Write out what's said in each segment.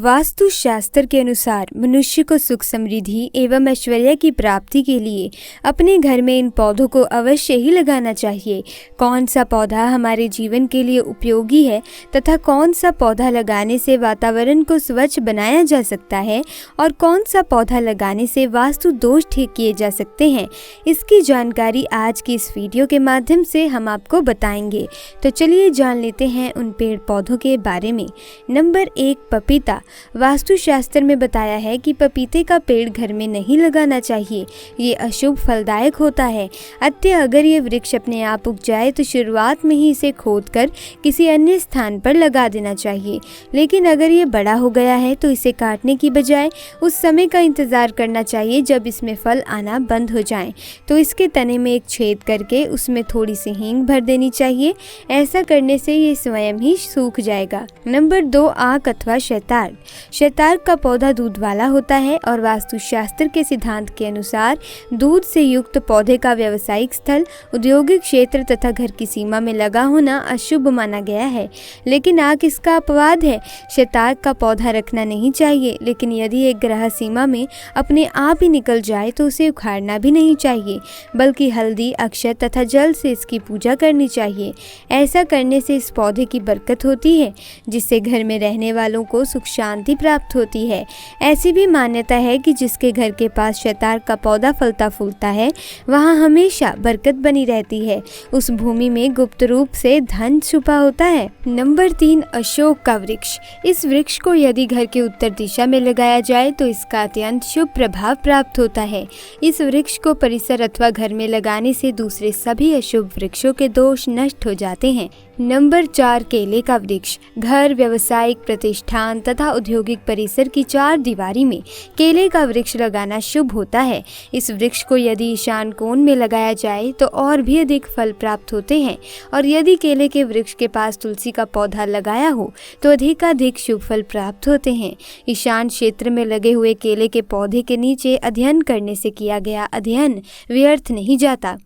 वास्तु शास्त्र के अनुसार मनुष्य को सुख समृद्धि एवं ऐश्वर्य की प्राप्ति के लिए अपने घर में इन पौधों को अवश्य ही लगाना चाहिए। कौन सा पौधा हमारे जीवन के लिए उपयोगी है तथा कौन सा पौधा लगाने से वातावरण को स्वच्छ बनाया जा सकता है और कौन सा पौधा लगाने से वास्तु दोष ठीक किए जा सकते हैं, इसकी जानकारी आज की इस वीडियो के माध्यम से हम आपको बताएंगे। तो चलिए जान लेते हैं उन पेड़ पौधों के बारे में। नंबर 1, पपीता। वास्तुशास्त्र में बताया है कि पपीते का पेड़ घर में नहीं लगाना चाहिए, ये अशुभ फलदायक होता है। अतः अगर ये वृक्ष अपने आप उग जाए तो शुरुआत में ही इसे खोदकर किसी अन्य स्थान पर लगा देना चाहिए, लेकिन अगर ये बड़ा हो गया है तो इसे काटने की बजाय उस समय का इंतजार करना चाहिए जब इसमें फल आना बंद हो जाएं। तो इसके तने में एक छेद करके उसमें थोड़ी सी हींग भर देनी चाहिए। ऐसा करने से ये स्वयं ही सूख जाएगा। नंबर 2, आक अथवा शैतार। शैतार का पौधा दूध वाला होता है और वास्तुशास्त्र के सिद्धांत के अनुसार दूध से युक्त पौधे का व्यावसायिक स्थल, औद्योगिक क्षेत्र तथा घर की सीमा में लगा होना अशुभ माना गया है। लेकिन आक इसका अपवाद है। शैतार का पौधा रखना नहीं चाहिए, लेकिन यदि एक ग्रह सीमा में अपने आप ही निकल जाए तो उसे उखाड़ना भी नहीं चाहिए, बल्कि हल्दी, अक्षत तथा जल से इसकी पूजा करनी चाहिए। ऐसा करने से इस पौधे की बरकत होती है, जिससे घर में रहने वालों को सुख शांति प्राप्त होती है। ऐसी भी मान्यता है कि जिसके घर के पास शैतार का पौधा फलता फूलता है वहाँ हमेशा बरकत बनी रहती है। उस भूमि में गुप्त रूप से धन छुपा होता है। नंबर 3, अशोक का वृक्ष। इस वृक्ष को यदि घर के उत्तर दिशा में लगाया जाए तो इसका अत्यंत शुभ प्रभाव प्राप्त होता है। इस वृक्ष को परिसर अथवा घर में लगाने से दूसरे सभी अशुभ वृक्षों के दोष नष्ट हो जाते हैं। नंबर 4, केले का वृक्ष। घर, व्यवसायिक प्रतिष्ठान तथा औद्योगिक परिसर की चार दीवारी में केले का वृक्ष लगाना शुभ होता है। इस वृक्ष को यदि ईशान कोण में लगाया जाए तो और भी अधिक फल प्राप्त होते हैं, और यदि केले के वृक्ष के पास तुलसी का पौधा लगाया हो तो अधिकाधिक शुभ फल प्राप्त होते हैं। ईशान क्षेत्र में लगे हुए केले के पौधे के नीचे अध्ययन करने से किया गया अध्ययन व्यर्थ नहीं जाता।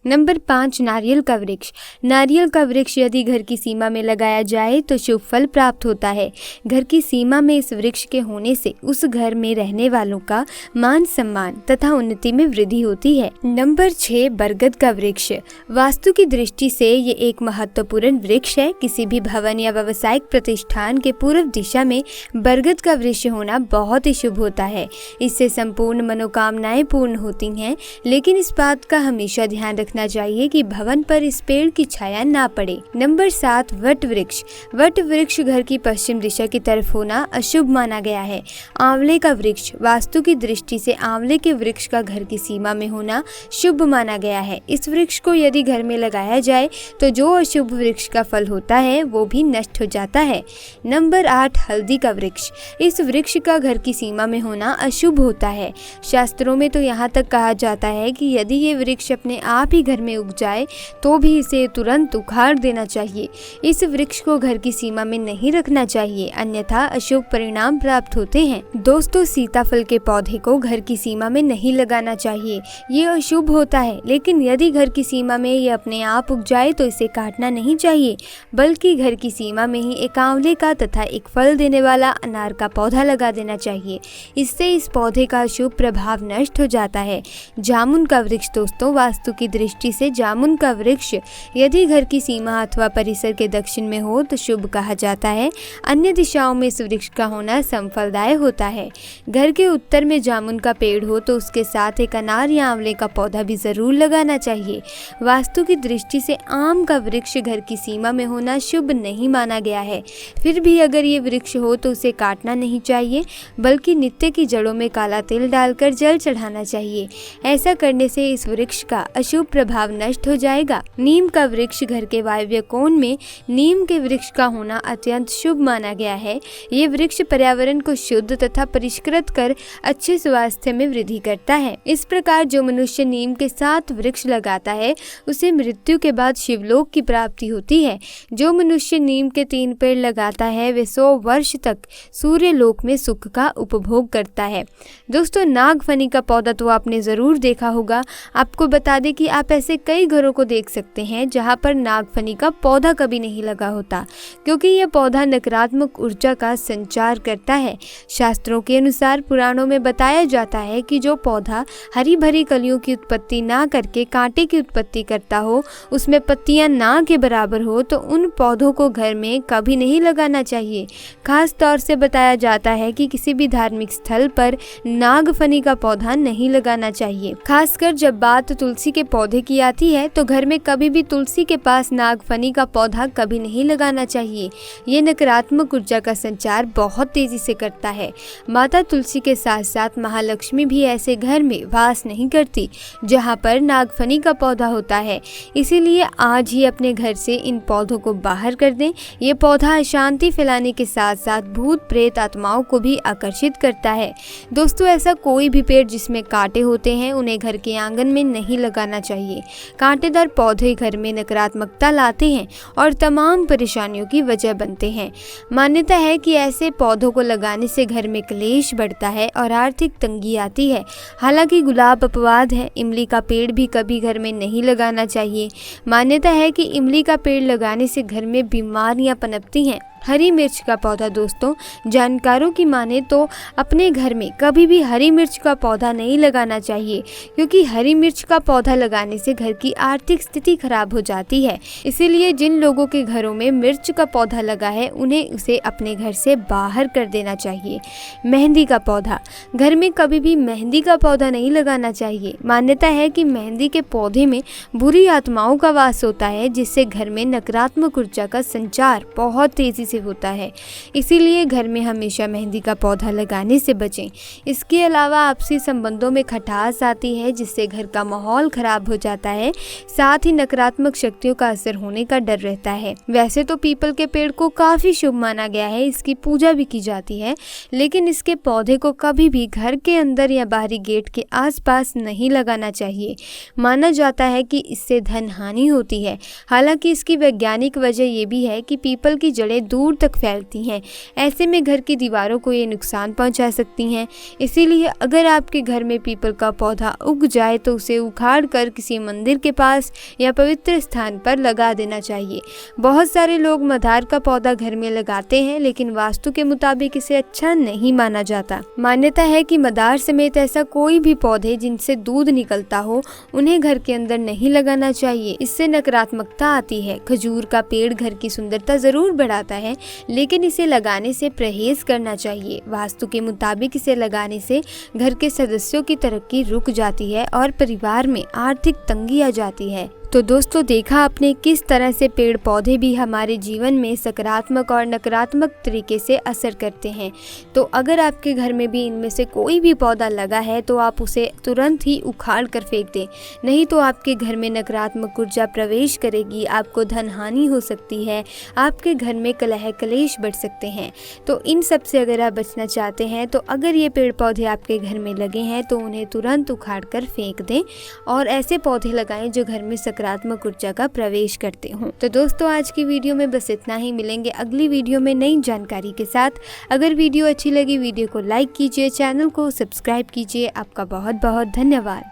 नंबर 5, नारियल का वृक्ष। नारियल का वृक्ष यदि घर की सीमा में लगाया जाए तो शुभ फल प्राप्त होता है। घर की सीमा में इस वृक्ष के होने से उस घर में रहने वालों का मान सम्मान तथा उन्नति में वृद्धि होती है। नंबर 6, बरगद का वृक्ष। वास्तु की दृष्टि से ये एक महत्वपूर्ण वृक्ष है। किसी भी भवन या व्यावसायिक प्रतिष्ठान के पूर्व दिशा में बरगद का वृक्ष होना बहुत ही शुभ होता है। इससे संपूर्ण मनोकामनाएं पूर्ण होती हैं, लेकिन इस बात का हमेशा ध्यान रखना चाहिए कि भवन पर इस पेड़ की छाया ना पड़े। नंबर 7, वट वृक्ष। वट वृक्ष घर की पश्चिम दिशा की तरफ होना अशुभ माना गया है। आंवले का वृक्ष। वास्तु की दृष्टि से आंवले के वृक्ष का घर की सीमा में होना शुभ माना गया है। इस वृक्ष को यदि घर में लगाया जाए तो जो अशुभ वृक्ष का फल होता है वो भी नष्ट हो जाता है। नंबर 8, हल्दी का वृक्ष। इस वृक्ष का घर की सीमा में होना अशुभ होता है। शास्त्रों में तो यहाँ तक कहा जाता है कि यदि ये वृक्ष अपने आप ही घर में उग जाए तो भी इसे तुरंत उखाड़ देना चाहिए। इस वृक्ष को घर की सीमा में नहीं रखना चाहिए, अन्यथा अशुभ परिणाम प्राप्त होते हैं। दोस्तों, सीताफल के पौधे को घर की सीमा में नहीं लगाना चाहिए, ये अशुभ होता है। लेकिन यदि घर की सीमा में ये अपने आप उग जाए तो इसे काटना नहीं चाहिए, बल्कि घर की सीमा में ही एक आंवले का तथा एक फल देने वाला अनार का पौधा लगा देना चाहिए। इससे इस पौधे का अशुभ प्रभाव नष्ट हो जाता है। जामुन का वृक्ष। दोस्तों, वास्तु की दृष्टि से जामुन का वृक्ष यदि घर की सीमा अथवा परिसर के दक्षिण में हो तो शुभ कहा जाता है। अन्य दिशाओं में इस वृक्ष का होना संफलदायक होता है। घर के उत्तर में जामुन का पेड़ हो तो उसके साथ एक अनार या आंवले का पौधा भी जरूर लगाना चाहिए। वास्तु की दृष्टि से आम का वृक्ष घर की सीमा में होना शुभ नहीं माना गया है। फिर भी अगर ये वृक्ष हो तो उसे काटना नहीं चाहिए, बल्कि नित्य की जड़ों में काला तिल डालकर जल चढ़ाना चाहिए। ऐसा करने से इस वृक्ष का अशुभ प्रभाव नष्ट हो जाएगा। नीम का वृक्ष। घर के वायव्य कोण में नीम के वृक्ष का होना अत्यंत शुभ माना गया है। ये वृक्ष पर्यावरण को शुद्ध तथा परिष्कृत कर अच्छे स्वास्थ्य में वृद्धि करता है। इस प्रकार जो मनुष्य नीम के साथ वृक्ष लगाता है उसे मृत्यु के बाद शिवलोक की प्राप्ति होती है। जो मनुष्य नीम के 3 पेड़ लगाता है वे 100 वर्ष तक सूर्य लोक में सुख का उपभोग करता है। दोस्तों, नागफनी का पौधा तो आपने जरूर देखा होगा। आपको बता दें कि आप आप ऐसे कई घरों को देख सकते हैं जहाँ पर नागफनी का पौधा कभी नहीं लगा होता, क्योंकि यह पौधा नकारात्मक ऊर्जा का संचार करता है। शास्त्रों के अनुसार पुराणों में बताया जाता है कि जो पौधा हरी भरी कलियों की उत्पत्ति ना करके कांटे की उत्पत्ति करता हो, उसमें पत्तियां ना के बराबर हो, तो उन पौधों को घर में कभी नहीं लगाना चाहिए। खास तौर से बताया जाता है कि किसी भी धार्मिक स्थल पर नागफनी का पौधा नहीं लगाना चाहिए। खासकर जब बात तुलसी के पौधे की आती है तो घर में कभी भी तुलसी के पास नागफनी का पौधा कभी नहीं लगाना चाहिए। ये नकारात्मक ऊर्जा का संचार बहुत तेजी से करता है। माता तुलसी के साथ साथ महालक्ष्मी भी ऐसे घर में वास नहीं करती जहाँ पर नागफनी का पौधा होता है। इसीलिए आज ही अपने घर से इन पौधों को बाहर कर दें। ये पौधा अशांति फैलाने के साथ साथ भूत प्रेत आत्माओं को भी आकर्षित करता है। दोस्तों, ऐसा कोई भी पेड़ जिसमें कांटे होते हैं उन्हें घर के आंगन में नहीं लगाना चाहिए। कांटेदार पौधे घर में नकारात्मकता लाते हैं और तमाम परेशानियों की वजह बनते हैं। मान्यता है कि ऐसे पौधों को लगाने से घर में क्लेश बढ़ता है और आर्थिक तंगी आती है। हालांकि गुलाब अपवाद है। इमली का पेड़ भी कभी घर में नहीं लगाना चाहिए। मान्यता है कि इमली का पेड़ लगाने से घर में बीमारियां पनपती हैं। हरी मिर्च का पौधा, दोस्तों, जानकारों की माने तो अपने घर में कभी भी हरी मिर्च का पौधा नहीं लगाना चाहिए, क्योंकि हरी मिर्च का पौधा लगाने से घर की आर्थिक स्थिति खराब हो जाती है। इसीलिए जिन लोगों के घरों में मिर्च का पौधा लगा है उन्हें उसे अपने घर से बाहर कर देना चाहिए। मेहंदी का पौधा, घर में कभी भी मेहंदी का पौधा नहीं लगाना चाहिए। मान्यता है कि मेहंदी के पौधे में बुरी आत्माओं का वास होता है, जिससे घर में नकारात्मक ऊर्जा का संचार बहुत तेजी से होता है। इसीलिए घर में हमेशा मेहंदी का पौधा लगाने से बचें। इसके अलावा आपसी संबंधों में खटास आती है, जिससे घर का माहौल खराब हो जाता है। साथ ही नकारात्मक शक्तियों का असर होने का डर रहता है। वैसे तो पीपल के पेड़ को काफी शुभ माना गया है, इसकी पूजा भी की जाती है, लेकिन इसके पौधे को कभी भी घर के अंदर या बाहरी गेट के आसपास नहीं लगाना चाहिए। माना जाता है कि इससे धन हानि होती है। हालांकि इसकी वैज्ञानिक वजह यह भी है कि पीपल की जड़ें दूर तक फैलती हैं। ऐसे में घर की दीवारों को ये नुकसान पहुंचा सकती हैं। इसीलिए अगर आपके घर में पीपल का पौधा उग जाए तो उसे उखाड़ कर किसी मंदिर के पास या पवित्र स्थान पर लगा देना चाहिए। बहुत सारे लोग मदार का पौधा घर में लगाते हैं, लेकिन वास्तु के मुताबिक इसे अच्छा नहीं माना जाता। मान्यता है कि मदार समेत ऐसा कोई भी पौधे जिनसे दूध निकलता हो उन्हें घर के अंदर नहीं लगाना चाहिए। इससे नकारात्मकता आती है। खजूर का पेड़ घर की सुंदरता जरूर बढ़ाता है, लेकिन इसे लगाने से परहेज करना चाहिए। वास्तु के मुताबिक इसे लगाने से घर के सदस्यों की तरक्की रुक जाती है और परिवार में आर्थिक तंगी आ जाती है। तो दोस्तों, देखा आपने किस तरह से पेड़ पौधे भी हमारे जीवन में सकारात्मक और नकारात्मक तरीके से असर करते हैं। तो अगर आपके घर में भी इनमें से कोई भी पौधा लगा है तो आप उसे तुरंत ही उखाड़ कर फेंक दें, नहीं तो आपके घर में नकारात्मक ऊर्जा प्रवेश करेगी, आपको धन हानि हो सकती है, आपके घर में कलह कलेश बढ़ सकते हैं। तो इन सब से अगर आप बचना चाहते हैं तो अगर ये पेड़ पौधे आपके घर में लगे हैं तो उन्हें तुरंत उखाड़ कर फेंक दें और ऐसे पौधे लगाएं जो घर में सकारात्मक ऊर्जा का प्रवेश करते हों। तो दोस्तों, आज की वीडियो में बस इतना ही। मिलेंगे अगली वीडियो में नई जानकारी के साथ। अगर वीडियो अच्छी लगी वीडियो को लाइक कीजिए, चैनल को सब्सक्राइब कीजिए। आपका बहुत बहुत धन्यवाद।